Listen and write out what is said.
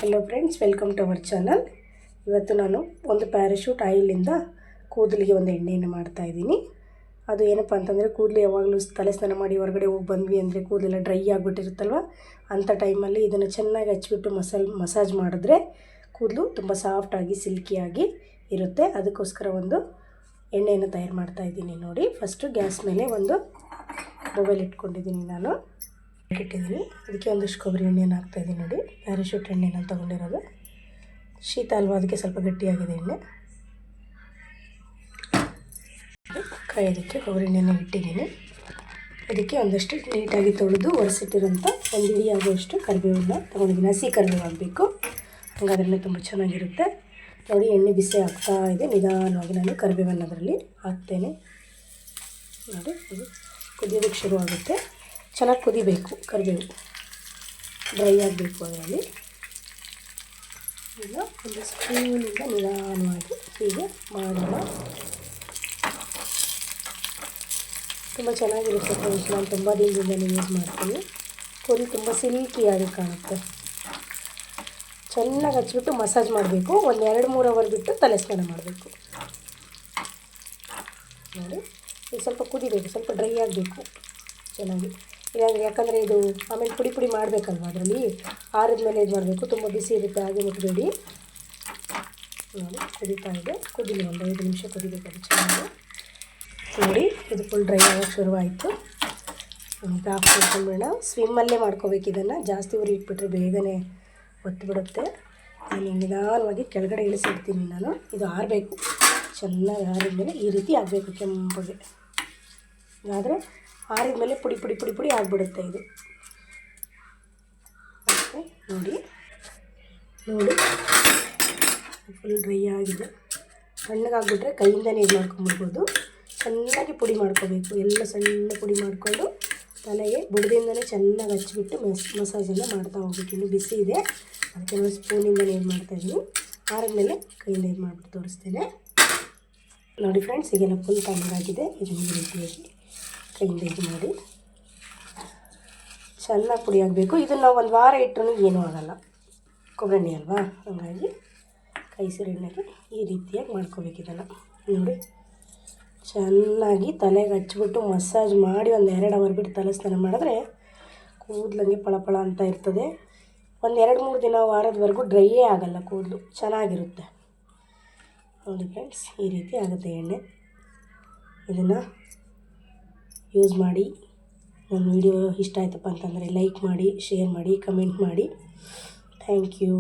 Hello friends, welcome to our channel. ಇವತ್ತು ನಾನು ಒಂದು ಪ್ಯಾರಾಶೂಟ್ ಆಯಿಲಿಂದ ಕೂದಲಿಗೆ ಒಂದು ಎಣ್ಣೆಯನ್ನು ಮಾಡ್ತಾಯಿದ್ದೀನಿ. ಅದು ಏನಪ್ಪ ಅಂತಂದರೆ, ಕೂದಲು ಯಾವಾಗಲೂ ತಲೆ ಸ್ನಾನ ಮಾಡಿ ಹೊರಗಡೆ ಹೋಗಿ ಬಂದ್ವಿ ಅಂದರೆ ಕೂದಲೆಲ್ಲ ಡ್ರೈ ಆಗಿಬಿಟ್ಟಿರುತ್ತಲ್ವ, ಅಂಥ ಟೈಮಲ್ಲಿ ಇದನ್ನು ಚೆನ್ನಾಗಿ ಹಚ್ಬಿಟ್ಟು ಮಸಾಜ್ ಮಾಡಿದ್ರೆ ಕೂದಲು ತುಂಬ ಸಾಫ್ಟಾಗಿ ಸಿಲ್ಕಿಯಾಗಿ ಇರುತ್ತೆ. ಅದಕ್ಕೋಸ್ಕರ ಒಂದು ಎಣ್ಣೆಯನ್ನು ತಯಾರು ಮಾಡ್ತಾಯಿದ್ದೀನಿ. ನೋಡಿ, ಫಸ್ಟು ಗ್ಯಾಸ್ ಮೇಲೆ ಒಂದು ಮೊಬೈಲ್ ಇಟ್ಕೊಂಡಿದ್ದೀನಿ, ನಾನು ಇಟ್ಟಿದ್ದೀನಿ. ಅದಕ್ಕೆ ಒಂದಷ್ಟು ಕೊಬ್ಬರಿ ಎಣ್ಣೆಯನ್ನು ಹಾಕ್ತಾಯಿದ್ದೀನಿ. ನೋಡಿ, ಪ್ಯಾರಾಶೂಟ್ ಎಣ್ಣೆನ ತೊಗೊಂಡಿರೋದು. ಶೀತ ಅಲ್ವಾ, ಅದಕ್ಕೆ ಸ್ವಲ್ಪ ಗಟ್ಟಿಯಾಗಿದೆ ಎಣ್ಣೆ. ಕಾಯೋದಕ್ಕೆ ಕೊಬ್ಬರಿ ಎಣ್ಣೆನ ಇಟ್ಟಿದ್ದೀನಿ. ಅದಕ್ಕೆ ಒಂದಷ್ಟು ನೀಟಾಗಿ ತೊಳೆದು ಒರೆಸಿಟ್ಟಿರೋಂಥ ಒಂದು ಇಡೀ ಆಗುವಷ್ಟು ಕರಿಬೇವನ್ನ ತೊಗೊಂಡಿದ್ದೀನಿ. ಹಸಿ ಕರಿಬೇವು ಆಗಬೇಕು, ಹಾಗಾದ್ರೆ ತುಂಬ ಚೆನ್ನಾಗಿರುತ್ತೆ. ನೋಡಿ, ಎಣ್ಣೆ ಬಿಸಿ ಆಗ್ತಾ ಇದೆ. ನಿಧಾನವಾಗಿ ನಾನು ಕರಿಬೇವನ್ನು ಅದರಲ್ಲಿ ಹಾಕ್ತೇನೆ. ನೋಡಿ, ಇದು ಕುದಿಯೋದಕ್ಕೆ ಶುರು ಆಗುತ್ತೆ. ಚೆನ್ನಾಗಿ ಕುದಿಬೇಕು, ಕರಿಬೇವು ಡ್ರೈ ಆಗಬೇಕು. ಅದರಲ್ಲಿ ಈಗ ಒಂದು ಸ್ಪೂನಿಂದ ನಿಧಾನವಾಗಿ ಹೀಗೆ ಮಾಡೋಣ. ತುಂಬ ಚೆನ್ನಾಗಿರುತ್ತೆ ಫ್ರೆಂಡ್ಸ್. ನಾನು ತುಂಬ ದಿನದಿಂದ ಯೂಸ್ ಮಾಡ್ತೀನಿ. ಕೂದಲು ತುಂಬ ಸಿಲ್ಕಿಯಾಗಿ ಕಾಣುತ್ತೆ. ಚೆನ್ನಾಗಿ ಹಚ್ಬಿಟ್ಟು ಮಸಾಜ್ ಮಾಡಬೇಕು. ಒಂದು 2-3 ಅವರ್ ಬಿಟ್ಟು ತಲೆ ಸ್ನಾನ ಮಾಡಬೇಕು. ನೋಡಿ, ಈಗ ಸ್ವಲ್ಪ ಕುದಿಬೇಕು, ಸ್ವಲ್ಪ ಡ್ರೈ ಆಗಬೇಕು ಚೆನ್ನಾಗಿ. ಇಲ್ಲಾಂದರೆ ಯಾಕಂದರೆ ಇದು ಆಮೇಲೆ ಪುಡಿ ಮಾಡಬೇಕಲ್ವ, ಅದರಲ್ಲಿ ಆರಿದ ಮೇಲೆ ಇದು ಮಾಡಬೇಕು. ತುಂಬ ಬಿಸಿ ಇರುತ್ತೆ, ಹಾಗೆ ಮುಟ್ಟಬೇಡಿ. ನೋಡಿ, ಕುದೀತಾ ಇದೆ. ಕುದಿಲಿ, ಒಂದು 5 ನಿಮಿಷ ಕುದಿಬೇಕು ಅದು ಚೆನ್ನಾಗಿ. ನೋಡಿ, ಇದು ಫುಲ್ ಡ್ರೈ ಆಗೋಕ್ಕೆ ಶುರುವಾಯಿತು. ಈಗ ಆಫ್ ಮಾಡ್ಕೊಂಡ್ಬೇಡ. ಸ್ವಿಮ್ಮಲ್ಲೇ ಮಾಡ್ಕೋಬೇಕು ಇದನ್ನು. ಜಾಸ್ತಿ ಉರಿ ಇಟ್ಬಿಟ್ರೆ ಬೇಗನೆ ಒತ್ತಿಬಿಡುತ್ತೆ. ನಾನು ನಿಧಾನವಾಗಿ ಕೆಳಗಡೆ ಇಳಿಸಿಡ್ತೀನಿ ನಾನು. ಇದು ಆರಬೇಕು, ಚೆನ್ನಾಗಿ ಆರಿದ ಮೇಲೆ ಈ ರೀತಿ ಆಗಬೇಕು, ಕೆಂಪಗೆ. ಆದರೆ ಆರಿದ ಮೇಲೆ ಪುಡಿ ಆಗಿಬಿಡುತ್ತೆ ಇದು. ಓಕೆ, ನೋಡಿ ಫುಲ್ ಡ್ರೈ ಆಗಿದೆ. ಸಣ್ಣಗಾಗ್ಬಿಟ್ರೆ ಕೈಯಿಂದನೇ ಇದು ಮಾಡ್ಕೊಂಬಿಡ್ಬೋದು. ಚೆನ್ನಾಗಿ ಪುಡಿ ಮಾಡ್ಕೋಬೇಕು. ಎಲ್ಲ ಸಣ್ಣ ಪುಡಿ ಮಾಡಿಕೊಂಡು ತಲೆಗೆ ಬುಡದಿಂದನೇ ಚೆನ್ನಾಗಿ ಹಚ್ಬಿಟ್ಟು ಮಸಾಜನ್ನು ಮಾಡ್ತಾ ಹೋಗ್ಬೇಕು. ಇನ್ನು ಬಿಸಿ ಇದೆ, ಅದಕ್ಕೆ ನಾನು ಸ್ಪೂನಿಂದನೇ ಇದು ಮಾಡ್ತಾಯಿದ್ದೀನಿ. ಆರಿದ್ಮೇಲೆ ಕೈಯಿಂದ ಇದು ಮಾಡಿಬಿಟ್ಟು ತೋರಿಸ್ತೇನೆ. ನೋಡಿ ಫ್ರೆಂಡ್ಸ್, ಈಗೆಲ್ಲ ಫುಲ್ ತಣ್ಣಗಾಗಿದೆ. ಇದು ಈ ರೀತಿಯಾಗಿ ಕೈಯಿಂದ ಇದು ಮಾಡಿ ಚೆನ್ನಾಗಿ ಪುಡಿ ಆಗಬೇಕು. ಇದನ್ನು ನಾವು ಒಂದು ವಾರ ಇಟ್ಟರೂ ಏನೂ ಆಗೋಲ್ಲ, ಕೊಬ್ಬರಿ ಎಣ್ಣೆ ಅಲ್ವಾ. ಹಾಗಾಗಿ ಕೈ ಸೇರಿ ಎಣ್ಣೆಗೆ ಈ ರೀತಿಯಾಗಿ ಮಾಡ್ಕೋಬೇಕು ಇದನ್ನು. ನೋಡಿ, ಚೆನ್ನಾಗಿ ತಲೆಗೆ ಹಚ್ಬಿಟ್ಟು ಮಸಾಜ್ ಮಾಡಿ ಒಂದು 2 ಅವರ್ ಬಿಟ್ಟು ತಲೆ ಸ್ನಾನ ಮಾಡಿದ್ರೆ ಕೂದಲಂಗೆ ಪಳಪಳ ಅಂತ ಇರ್ತದೆ. ಒಂದು 2-3 ದಿನ, ವಾರದವರೆಗೂ ಡ್ರೈಯೇ ಆಗೋಲ್ಲ, ಕೂದಲು ಚೆನ್ನಾಗಿರುತ್ತೆ. ನೋಡಿ ಫ್ರೆಂಡ್ಸ್, ಈ ರೀತಿ ಆಗುತ್ತೆ ಎಣ್ಣೆ. ಇದನ್ನು ಯೂಸ್ ಮಾಡಿ. ನನ್ನ ವಿಡಿಯೋ ಇಷ್ಟ ಆಯ್ತಪ್ಪ ಅಂತಂದರೆ ಲೈಕ್ ಮಾಡಿ, ಶೇರ್ ಮಾಡಿ, ಕಮೆಂಟ್ ಮಾಡಿ. Thank you.